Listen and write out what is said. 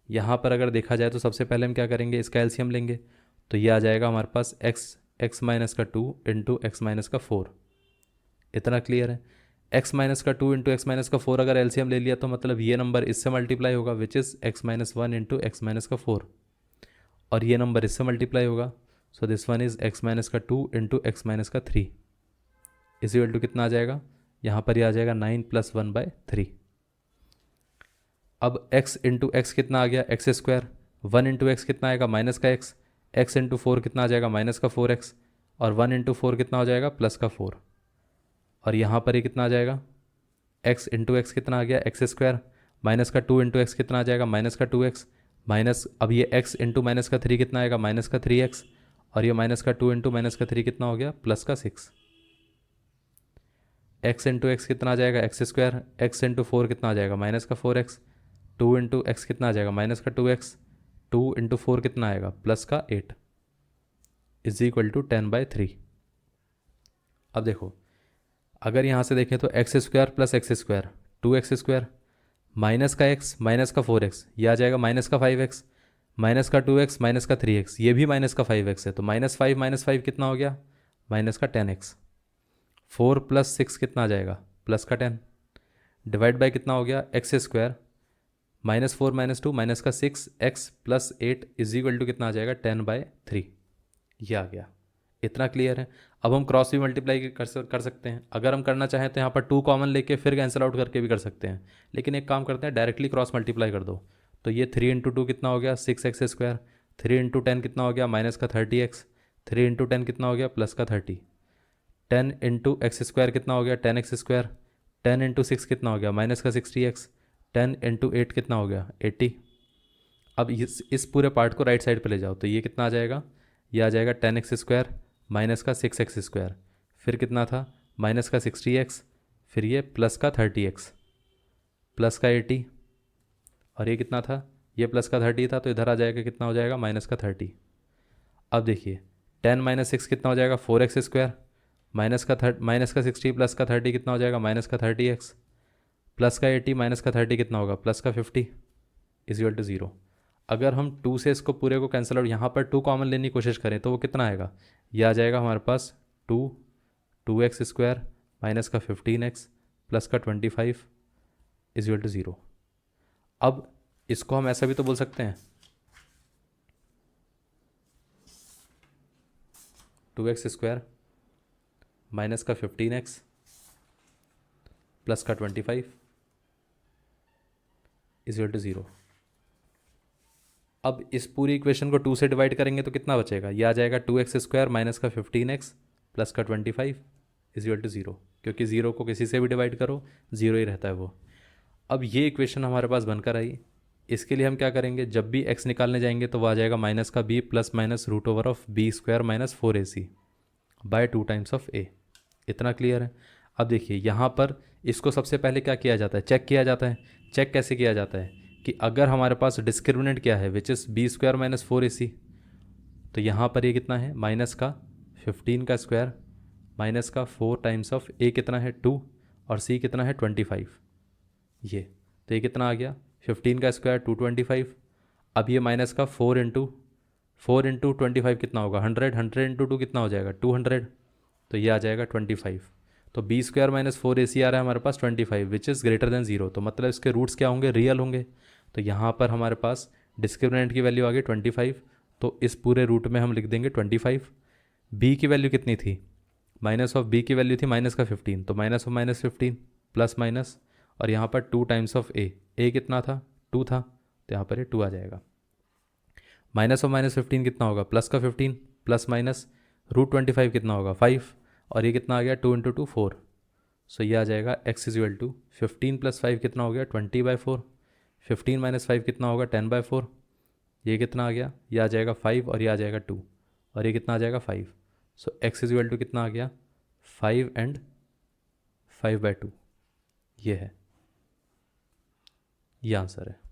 यहाँ पर अगर देखा जाए तो सबसे पहले हम क्या करेंगे, इसका एलसीएम लेंगे, तो ये आ जाएगा हमारे पास एक्स माइनस का 2 इंटू एक्स माइनस का 4। इतना क्लियर है। एक्स माइनस का 2 इंटू एक्स माइनस का 4 अगर एलसीएम ले लिया तो मतलब ये नंबर इससे मल्टीप्लाई होगा, which is x minus 1 into x minus का 4, और ये नंबर इससे मल्टीप्लाई होगा, so this one is x minus का 2 इंटू एक्स माइनस का 3 इज इक्वल टू कितना आ जाएगा, यहाँ पर ये आ जाएगा 9 + 1/3। अब x इंटू एक्स कितना आ गया, एक्स स्क्वायर। 1 इंटू एक्स कितना आएगा, माइनस का x। x इंटू 4 कितना आ जाएगा, माइनस का 4x। और 1 इंटू 4 कितना हो जाएगा, प्लस का 4। और यहाँ पर ये कितना आ जाएगा, x इंटू एक्स कितना आ गया, एक्स स्क्वायर। माइनस का 2 इंटू एक्स कितना आ जाएगा, माइनस का 2x। माइनस अब ये x इंटू माइनस का 3 कितना आएगा, माइनस का 3x। और ये माइनस का 2 इंटू माइनस का 3 कितना हो गया, प्लस का 6। x इंटू एक्स कितना आ जाएगा, एक्स स्क्वायर। x इंटू 4 कितना आ जाएगा, माइनस का 4x। 2 इंटू एक्स कितना आ जाएगा, माइनस का 2x। 2 इंटू 4 कितना आएगा, प्लस का 8 इज इक्वल टू 10/3। अब देखो, अगर यहाँ से देखें तो x square plus x square 2x², minus का x माइनस का 4x, ये आ जाएगा माइनस का 5x। माइनस का 2x माइनस का 3x, ये भी माइनस का 5x है, तो -5 कितना हो गया, माइनस का 10x। 4 + 6 कितना आ जाएगा, प्लस का 10। डिवाइड बाय कितना हो गया, एक्स स्क्वायर -4 -2 माइनस का 6x + 8 इज इक्वल टू कितना आ जाएगा, 10/3। ये आ गया। इतना क्लियर है। अब हम क्रॉस भी मल्टीप्लाई कर सकते हैं। अगर हम करना चाहें तो यहाँ पर 2 कॉमन लेके फिर कैंसिल आउट करके भी कर सकते हैं, लेकिन एक काम करते हैं, डायरेक्टली क्रॉस मल्टीप्लाई कर दो। तो ये 3 इंटू 2 कितना हो गया, 6x²। 3 इंटू 10 कितना हो गया, माइनस का 30x। 3 इंटू 10 कितना हो गया, प्लस का 30। 10 इंटू एक्स स्क्वायर कितना हो गया, 10x²। 10 इंटू 6 कितना हो गया, माइनस का 60x। 10 इंटू 8 कितना हो गया, 80। अब इस पूरे पार्ट को राइट साइड पे ले जाओ, तो ये कितना आ जाएगा, ये आ जाएगा 10x² माइनस का 6x²। फिर कितना था, माइनस का 60x। फिर ये प्लस का 30x, प्लस का 80। और ये कितना था, ये प्लस का 30 था, तो इधर आ जाएगा, कितना हो जाएगा, माइनस का 30। अब देखिए 10 - 6 कितना हो जाएगा, 4x²। माइनस का 60 प्लस का 30 कितना हो जाएगा, माइनस का 30x। प्लस का 80 माइनस का 30 कितना होगा, प्लस का 50 इज इक्वल टू 0। अगर हम 2 से इसको पूरे को कैंसिल आउट, यहाँ पर 2 कॉमन लेने की कोशिश करें तो वो कितना आएगा, ये आ जाएगा हमारे पास 2x² माइनस का 15x प्लस का 25 इज इक्वल टू 0। अब इसको हम ऐसा भी तो बोल सकते हैं, 2x² माइनस का 15x प्लस का 25 इज इक्वल टू 0। अब इस पूरी इक्वेशन को 2 से डिवाइड करेंगे तो कितना बचेगा, ये आ जाएगा 2x² माइनस का 15x प्लस का 25 इज इक्वल टू 0, क्योंकि 0 को किसी से भी डिवाइड करो 0 ही रहता है वो। अब ये इक्वेशन हमारे पास बनकर आई। इसके लिए हम क्या करेंगे, जब भी x निकालने जाएंगे तो वो आ जाएगा माइनस का b plus minus √b² minus 4ac by 2 times of a। इतना क्लियर है। अब देखिए यहाँ पर इसको सबसे पहले क्या किया जाता है, चेक किया जाता है। चेक कैसे किया जाता है कि अगर हमारे पास डिस्क्रिमिनेंट क्या है, which is b² minus 4ac, तो यहाँ पर ये कितना है, माइनस का 15 का स्क्वायर माइनस का 4 टाइम्स ऑफ a कितना है 2 और c कितना है 25। ये तो ये कितना आ गया, 15 का स्क्वायर 225। अब ये माइनस का 4 इंटू 25 कितना होगा, 100। 100 इंटू 2 कितना हो जाएगा, 200। तो ये आ जाएगा 25। तो b² माइनस 4ac आ रहा है हमारे पास 25 विच इज़ ग्रेटर देन 0, तो मतलब इसके रूट्स क्या होंगे, रियल होंगे। तो यहाँ पर हमारे पास डिस्क्रिमिनेंट की वैल्यू आ गई 25, तो इस पूरे रूट में हम लिख देंगे 25। b की वैल्यू कितनी थी, माइनस ऑफ b की वैल्यू थी माइनस का 15, तो minus of minus 15 plus minus, और यहाँ पर 2 टाइम्स ऑफ a कितना था, 2 था, तो यहाँ पर ये 2 आ जाएगा। माइनस ऑफ माइनस 15 कितना होगा, प्लस का 15 प्लस माइनस √25 कितना होगा 5, और ये कितना आ गया 2 इंटू 2 4। सो ये आ जाएगा x इज इक्वल टू 15 + 5 कितना हो गया 20/4। 15 - 5 कितना होगा 10/4। ये कितना आ गया, ये आ जाएगा 5 और ये आ जाएगा 2, और ये कितना आ जाएगा 5। सो x इज इक्वल टू कितना आ गया 5 एंड 5/2। ये है, ये आंसर है।